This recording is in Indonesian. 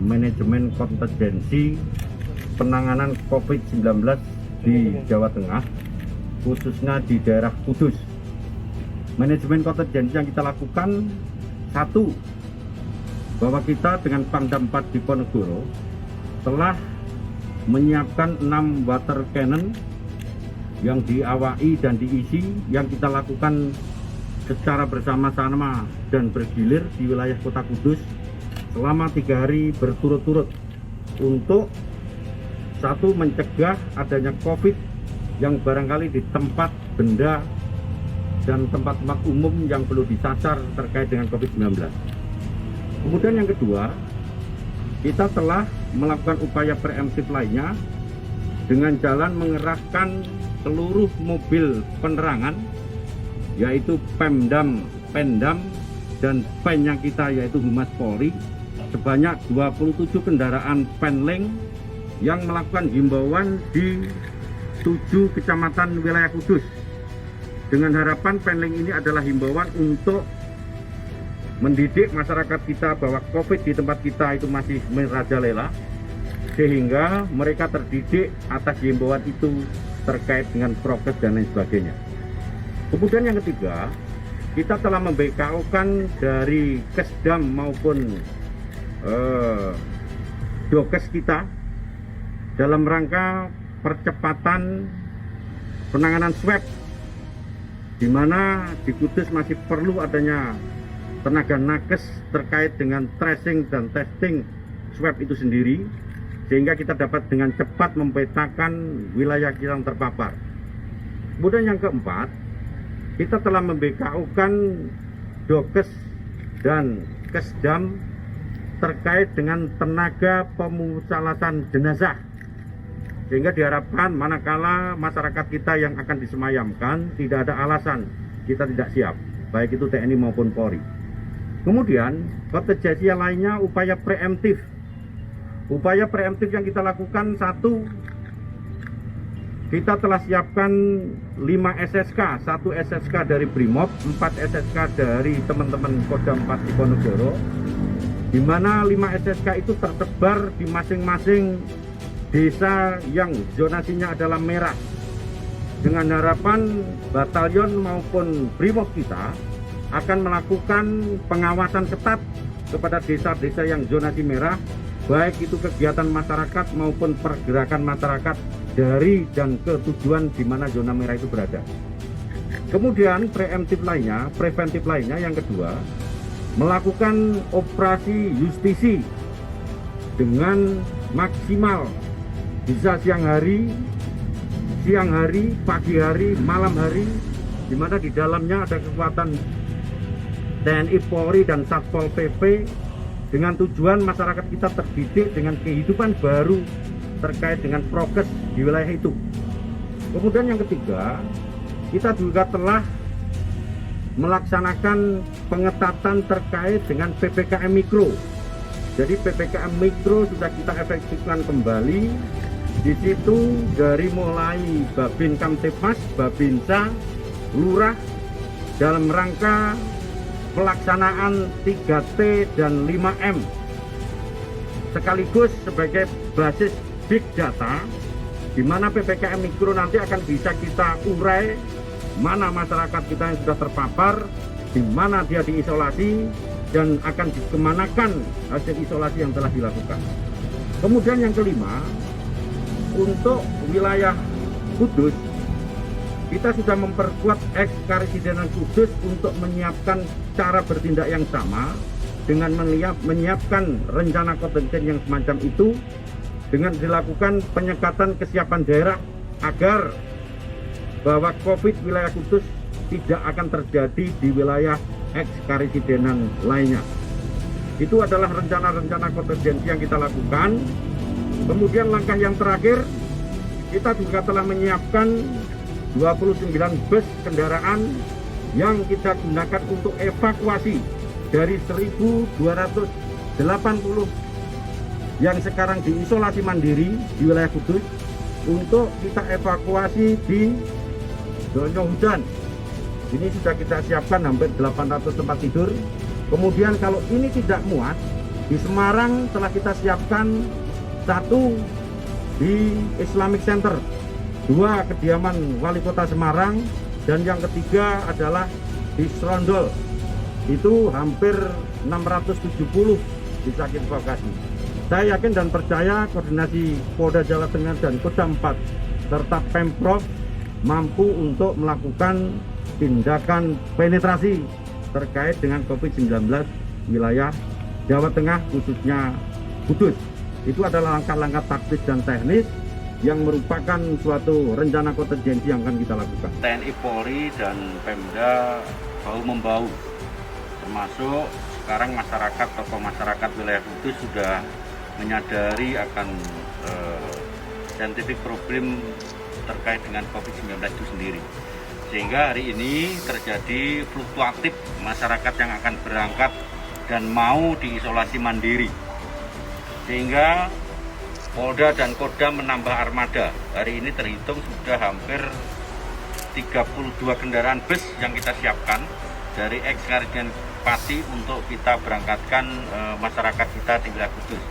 manajemen kontingensi penanganan COVID-19 di Jawa Tengah, khususnya di daerah Kudus. Manajemen kontingensi yang kita lakukan, satu, bahwa kita dengan Pangdam 4 Diponegoro telah menyiapkan 6 water cannon yang diawaki dan diisi, yang kita lakukan secara bersama-sama dan bergilir di wilayah Kota Kudus selama 3 hari berturut-turut untuk satu, mencegah adanya COVID yang barangkali di tempat benda dan tempat-tempat umum yang perlu disasar terkait dengan COVID-19. Kemudian yang kedua, kita telah melakukan upaya preemptif lainnya dengan jalan mengerahkan seluruh mobil penerangan, yaitu Pemdam, Pendam, dan Pennya kita yaitu Humas Polri, sebanyak 27 kendaraan Penling yang melakukan himbauan di 7 kecamatan wilayah Kudus. Dengan harapan Penling ini adalah himbauan untuk mendidik masyarakat kita bahwa COVID di tempat kita itu masih merajalela, sehingga mereka terdidik atas himbauan itu terkait dengan prokes dan lain sebagainya. Kemudian yang ketiga, kita telah memBKO-kan dari Kesdam maupun Dokes kita dalam rangka percepatan penanganan swab, di mana di Kudus masih perlu adanya tenaga nakes terkait dengan tracing dan testing swab itu sendiri, sehingga kita dapat dengan cepat memetakan wilayah yang terpapar. Kemudian yang keempat, kita telah memBKO-kan Dokes dan Kesdam terkait dengan tenaga pemusalasan jenazah, sehingga diharapkan manakala masyarakat kita yang akan disemayamkan tidak ada alasan kita tidak siap, baik itu TNI maupun Polri. Kemudian kontingensi lainnya, upaya preemptif. Upaya preemptif yang kita lakukan, satu, kita telah siapkan 5 SSK, 1 SSK dari Brimob, 4 SSK dari teman-teman Kodam 4 Diponegoro, di mana 5 SSK itu tersebar di masing-masing desa yang zonasinya adalah merah, dengan harapan batalion maupun Brimob kita akan melakukan pengawasan ketat kepada desa-desa yang zonasi merah, baik itu kegiatan masyarakat maupun pergerakan masyarakat dari dan ke tujuan di mana zona merah itu berada. Kemudian preventif lainnya yang kedua, melakukan operasi justisi dengan maksimal, bisa siang hari, pagi hari, malam hari, di mana di dalamnya ada kekuatan TNI, Polri, dan Satpol PP, dengan tujuan masyarakat kita terdidik dengan kehidupan baru terkait dengan prokes di wilayah itu. Kemudian yang ketiga, kita juga telah melaksanakan pengetatan terkait dengan PPKM Mikro. Jadi PPKM Mikro sudah kita efektifkan kembali. Di situ dari mulai Babin Kamtipmas, Babinsa, Lurah, dalam rangka pelaksanaan 3T dan 5M, sekaligus sebagai basis big data, di mana PPKM Mikro nanti akan bisa kita urai mana masyarakat kita yang sudah terpapar, di mana dia diisolasi, dan akan dikemanakan hasil isolasi yang telah dilakukan. Kemudian yang kelima, untuk wilayah Kudus, kita sudah memperkuat Ekskarisidenan Kudus untuk menyiapkan cara bertindak yang sama, dengan menyiapkan rencana kontingensi yang semacam itu, dengan dilakukan penyekatan kesiapan daerah agar bahwa COVID wilayah Kudus tidak akan terjadi di wilayah Ekskarisidenan lainnya. Itu adalah rencana-rencana kontingensi yang kita lakukan. Kemudian langkah yang terakhir, kita juga telah menyiapkan 29 bus kendaraan yang kita gunakan untuk evakuasi dari 1.280 yang sekarang diisolasi mandiri di wilayah Kudus, untuk kita evakuasi di zona hujan. Ini sudah kita siapkan hampir 800 tempat tidur. Kemudian kalau ini tidak muat, Di Semarang telah kita siapkan 1 di Islamic Center, 2 kediaman Wali Kota Semarang, dan yang ketiga adalah di Serondol. Itu hampir 670 bisa kita evakuasi. Saya yakin dan percaya koordinasi Polda Jawa Tengah dan Kodam 4 serta Pemprov mampu untuk melakukan tindakan penetrasi terkait dengan COVID-19 wilayah Jawa Tengah, khususnya Kudus. Itu adalah langkah-langkah taktis dan teknis yang merupakan suatu rencana kontingensi yang akan kita lakukan. TNI, Polri, dan Pemda bahu-membahu, termasuk sekarang masyarakat, tokoh masyarakat wilayah Kudus sudah menyadari akan scientific problem terkait dengan COVID-19 itu sendiri. Sehingga hari ini terjadi fluktuatif masyarakat yang akan berangkat dan mau diisolasi mandiri. Sehingga Polda dan Kodam menambah armada. Hari ini terhitung sudah hampir 32 kendaraan bus yang kita siapkan dari ex-Kabupaten Pati untuk kita berangkatkan masyarakat kita di wilayah Kudus.